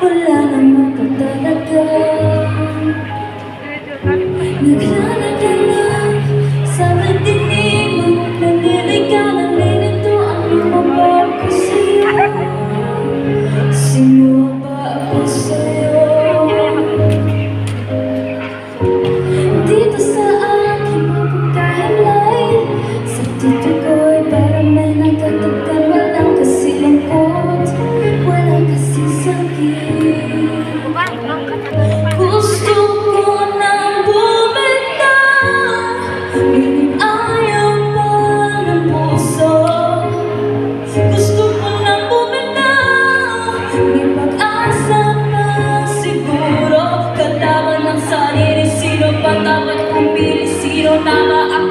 Wala naman ka talaga. Naglalagay na sa dinig mo, naniligawan din ito ang lumabag ko sa'yo. Sino ba ako sa'yo? Dito sa aking mapagkahimlay, sa dito ko'y parang may nagtatagkan. Walang kasi lungkot, walang kasi sakit. Gusto ko nang bumitaw, ngunit ayaw pa ng puso. Gusto ko nang bumitaw, may pag-asa na siguro. Kalaban ng sarili, sino pa dapat pumili? Sino tama ako?